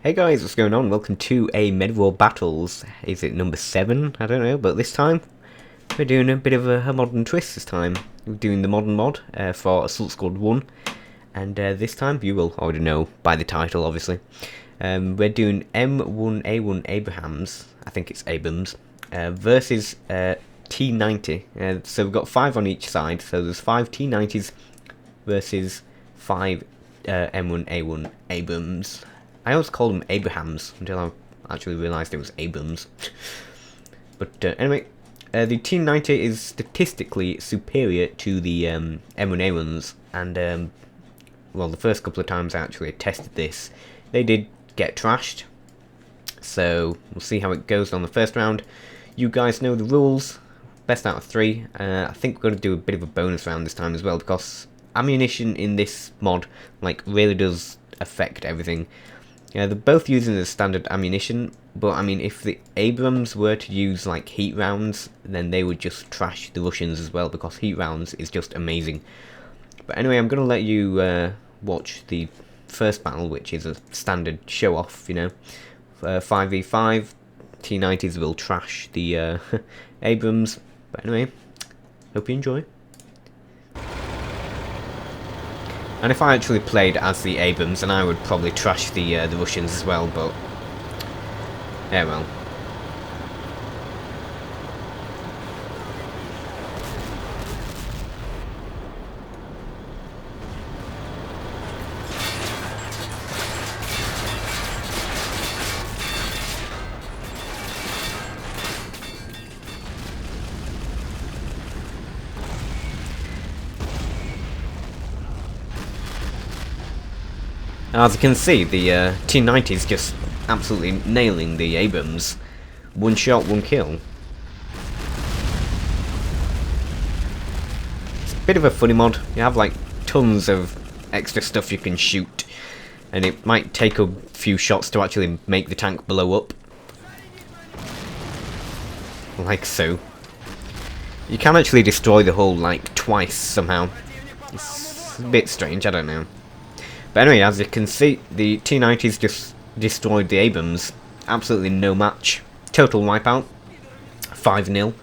Hey guys, what's going on? Welcome to a Medieval Battles. Is it number 7? I don't know, but this time we're doing a bit of a modern twist this time. We're doing the modern mod for Assault Squad 1, and this time, you will already know by the title obviously, we're doing M1A1 Abrams, I think it's Abrams, versus T-90. So we've got 5 on each side, so there's 5 T-90s versus 5 M1A1 Abrams. I always called them Abrahams until I actually realised it was Abrams. But anyway, the T-90 is statistically superior to the M1A1s, and well, the first couple of times I actually tested this, they did get trashed. So we'll see how it goes on the first round. You guys know the rules. Best out of 3. I think we're going to do a bit of a bonus round this time as well, because ammunition in this mod really does affect everything. Yeah, they're both using the standard ammunition, but I mean, if the Abrams were to use heat rounds, then they would just trash the Russians as well, because heat rounds is just amazing. But anyway, I'm going to let you watch the first battle, which is a standard show off, 5v5, T-90s will trash the Abrams. But anyway, hope you enjoy. And if I actually played as the Abrams, then I would probably trash the Russians as well, but yeah, well. As you can see, the T-90 is just absolutely nailing the Abrams. One shot, one kill. It's a bit of a funny mod. You have tons of extra stuff you can shoot, and it might take a few shots to actually make the tank blow up. Like so. You can actually destroy the hull twice somehow. It's a bit strange, I don't know. But anyway, as you can see, the T-90s just destroyed the Abrams. Absolutely no match. Total wipeout. 5-0.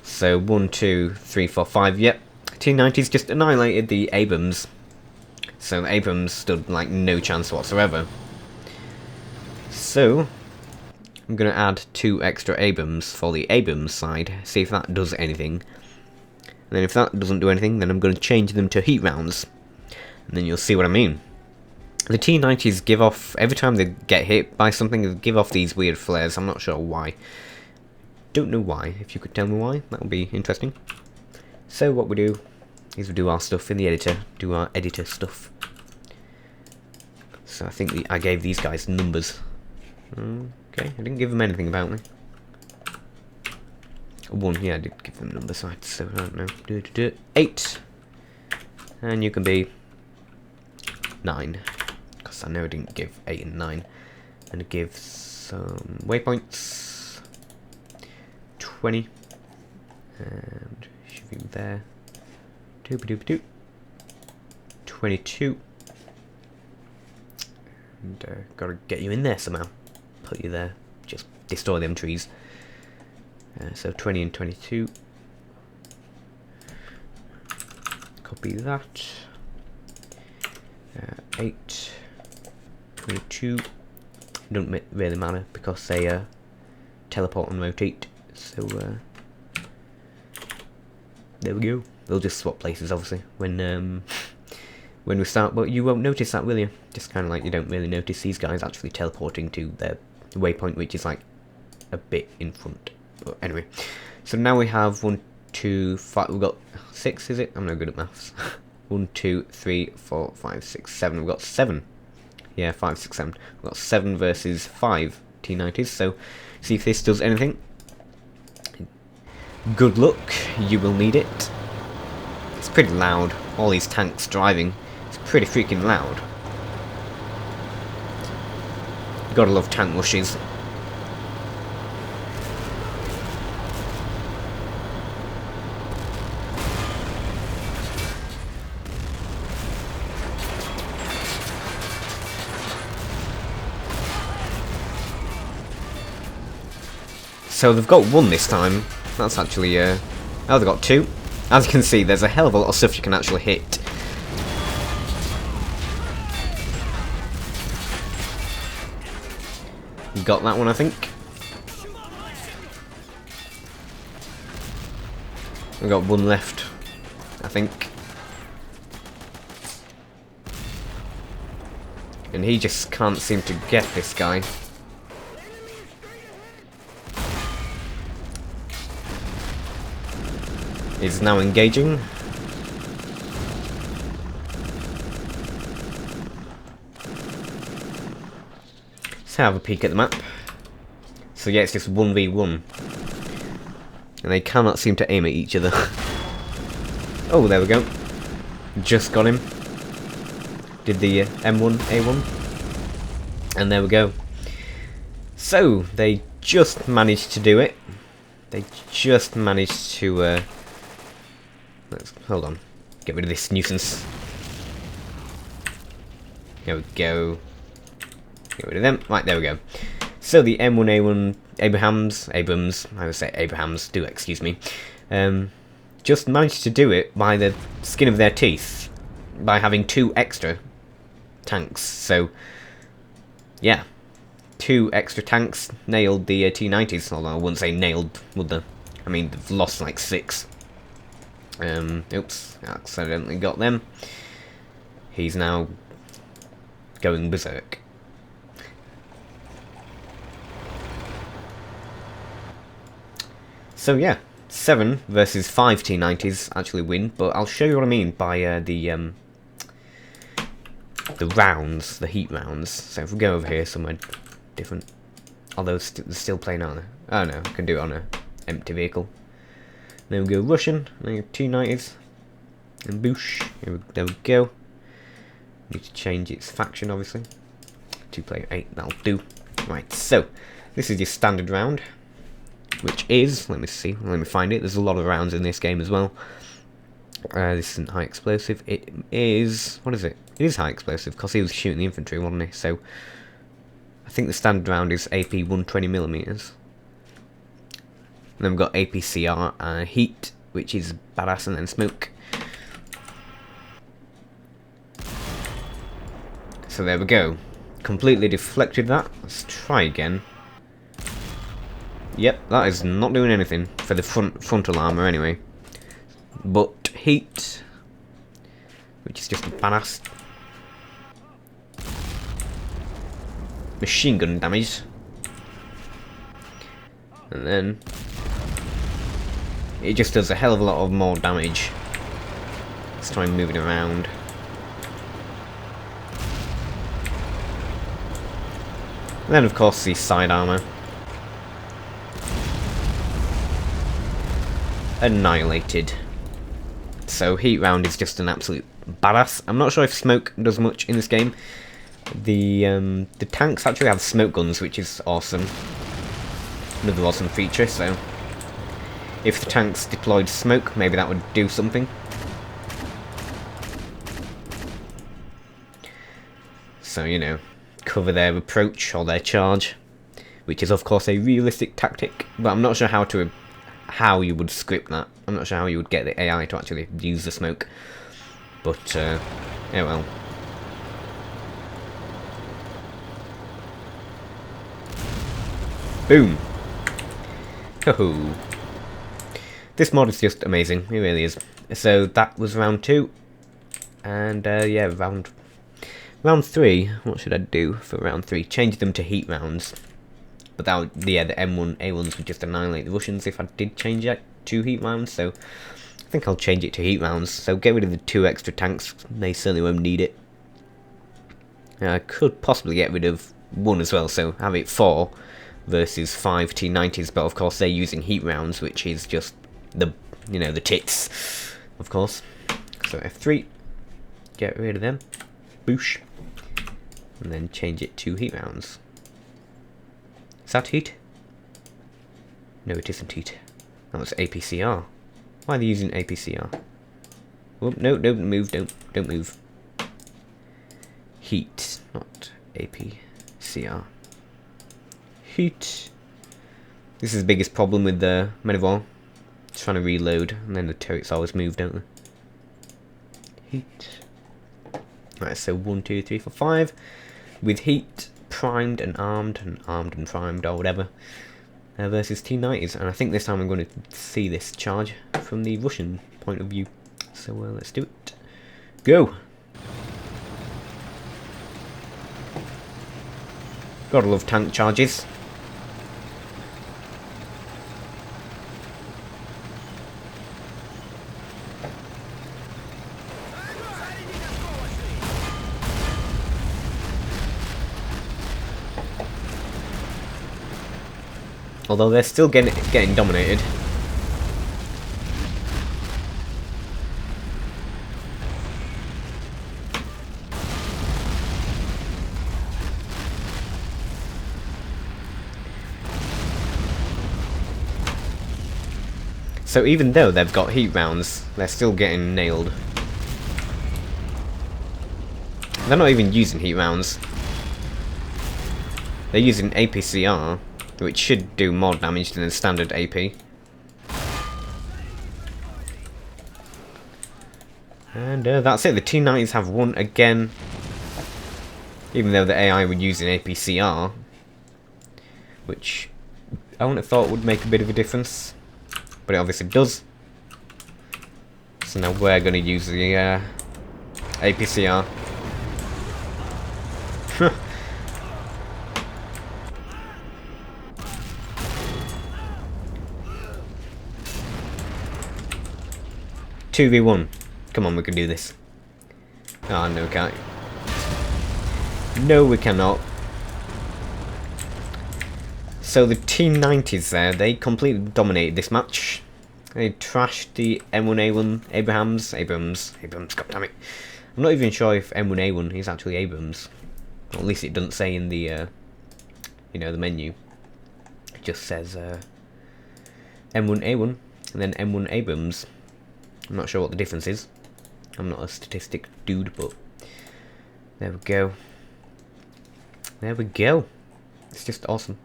So 1, 2, 3, 4, 5. Yep. T-90s just annihilated the Abrams. So Abrams stood no chance whatsoever. So I'm going to add 2 extra Abrams for the Abrams side. See if that does anything. And then if that doesn't do anything, then I'm going to change them to heat rounds. And then you'll see what I mean. The T-90s give off, every time they get hit by something, they give off these weird flares. I'm not sure why. Don't know why. If you could tell me why, that would be interesting. So what we do is we do our stuff in the editor. Do our editor stuff. So I think I gave these guys numbers. Okay, I didn't give them anything about me. 1, yeah, I did give them numbers, so I don't know. 8. And you can be 9, because I know I didn't give 8 and 9. And give some waypoints. 20. And shooting there. 22. And gotta get you in there somehow. Put you there. Just destroy them trees. So 20 and 22. Copy that. 8, 22, don't really matter because they teleport and rotate, so there we go. They'll just swap places obviously when we start, but you won't notice that, will you? Just kind of you don't really notice these guys actually teleporting to their waypoint, which is a bit in front. But anyway, so now we have 1, 2, 5, we've got 6, is it? I'm no good at maths. 1, 2, 3, 4, 5, 6, 7. We've got 7. Yeah, 5, 6, 7. We've got 7 versus 5 T-90s. So, see if this does anything. Good luck. You will need it. It's pretty loud. All these tanks driving. It's pretty freaking loud. Gotta love tank rushes. So they've got one this time. That's actually, oh, they've got two. As you can see, there's a hell of a lot of stuff you can actually hit. Got that one, I think. We've got one left, I think. And he just can't seem to get this guy. He's now engaging. Let's have a peek at the map. So yeah, it's just 1v1. And they cannot seem to aim at each other. Oh, there we go. Just got him. Did the M1A1. And there we go. So, they just managed to do it. They just managed to... hold on. Get rid of this nuisance. There we go. Get rid of them. Right, there we go. So the M1A1 Abrams, I would say Abrams, do excuse me, just managed to do it by the skin of their teeth, by having 2 extra tanks. So, yeah, 2 extra tanks nailed the T-90s, although I wouldn't say nailed, would they? I mean, they've lost like 6. Oops, accidentally got them. He's now going berserk. So yeah, 7 versus 5 T-90s actually win, but I'll show you what I mean by the rounds, the heat rounds. So if we go over here somewhere different, although they're still playing on. Oh no, I can do it on a empty vehicle. Then we go Russian, then we go T-90s, and boosh. There we go. Need to change its faction, obviously. 2-player 8, that'll do. Right, so this is your standard round, which is, let me see, let me find it. There's a lot of rounds in this game as well. This isn't high explosive. It is, what is it? It is high explosive because he was shooting the infantry, wasn't he? So I think the standard round is AP 120mm. And then we've got APCR, heat, which is badass, and then smoke. So there we go. Completely deflected that. Let's try again. Yep, that is not doing anything for the frontal armor anyway. But heat, which is just badass. Machine gun damage. And then it just does a hell of a lot of more damage. Let's try and move it around. And then of course the side armor. Annihilated. So heat round is just an absolute badass. I'm not sure if smoke does much in this game. The tanks actually have smoke guns, which is awesome. Another awesome feature. So if the tanks deployed smoke, maybe that would do something. So, you know, cover their approach or their charge, which is of course a realistic tactic, but I'm not sure how you would script that. I'm not sure how you would get the AI to actually use the smoke. But, yeah, well. Boom! Ho-ho! This mod is just amazing, it really is. So that was round 2. And, yeah, round 3, what should I do for round 3? Change them to heat rounds. But that would, yeah, the M1A1s would just annihilate the Russians if I did change it to heat rounds, so I think I'll change it to heat rounds. So get rid of the 2 extra tanks, they certainly won't need it. I could possibly get rid of 1 as well, so have it 4 versus 5 T-90s, but of course they're using heat rounds, which is just the, you know, the tits, of course. So F3, get rid of them, boosh, and then change it to heat rounds. Is that heat? No, it isn't heat. That was APCR. Why are they using APCR? Oh, no, don't move, don't move. Heat, not APCR. Heat. This is the biggest problem with the Men of War. Trying to reload, and then the turrets always move, don't they? Heat. Right, so 1, 2, 3, 4, 5. With heat, primed and armed and primed, or whatever. Versus T-90s, and I think this time I'm going to see this charge from the Russian point of view. So let's do it. Go! Gotta love tank charges. Although they're still getting dominated. So even though they've got heat rounds, they're still getting nailed. They're not even using heat rounds. They're using APCR, which should do more damage than a standard AP. And that's it. The T-90s have won again. Even though the AI were using APCR, which I wouldn't have thought would make a bit of a difference. But it obviously does. So now we're going to use the APCR. 2v1. Come on, we can do this. Oh, no, we can't. No, we cannot. So the T-90s there, they completely dominated this match. They trashed the M1A1 Abrams, goddammit. I'm not even sure if M1A1 is actually Abrams. Or at least it doesn't say in the, you know, the menu. It just says M1A1 and then M1 Abrams. I'm not sure what the difference is. I'm not a statistic dude, but there we go. There we go. It's just awesome.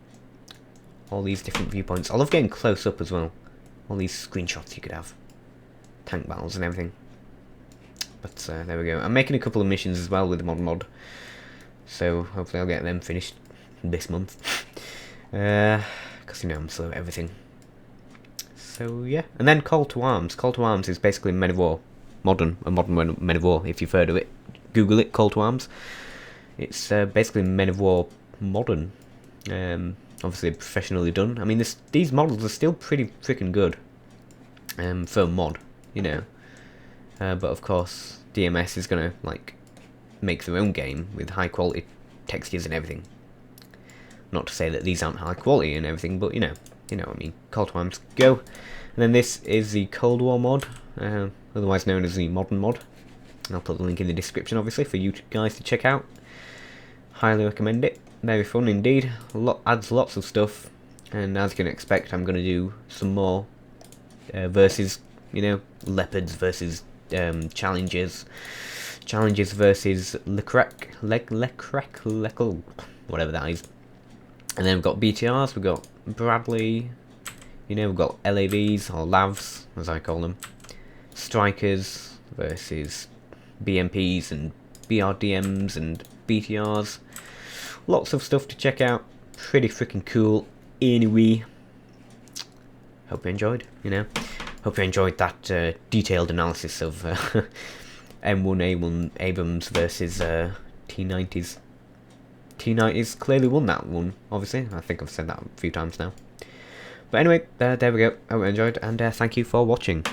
All these different viewpoints. I love getting close up as well. All these screenshots you could have. Tank battles and everything. But there we go. I'm making a couple of missions as well with the mod. So hopefully I'll get them finished this month. Because you know I'm slow at everything. So yeah. And then Call to Arms. Call to Arms is basically Men of War. A modern Men of War, if you've heard of it. Google it, Call to Arms. It's basically Men of War modern. Obviously professionally done. I mean, these models are still pretty freaking good for a mod, you know. But of course, DMS is gonna like make their own game with high quality textures and everything. Not to say that these aren't high quality and everything, but you know what I mean. Call to Arms, go. And then this is the Cold War mod, otherwise known as the modern mod. And I'll put the link in the description, obviously, for you guys to check out. Highly recommend it. Very fun indeed. Adds lots of stuff, and as you can expect, I'm going to do some more versus, you know, leopards versus challenges versus Leclerc, whatever that is. And then we've got BTRs, we've got Bradley, you know, we've got LAVs or LAVs as I call them, strikers versus BMPs and BRDMs and BTRs. Lots of stuff to check out. Pretty freaking cool. Anyway, hope you enjoyed. You know, hope you enjoyed that detailed analysis of M1A1 Abrams versus T-90s. T-90s clearly won that one. Obviously, I think I've said that a few times now. But anyway, there we go. Hope you enjoyed, and thank you for watching.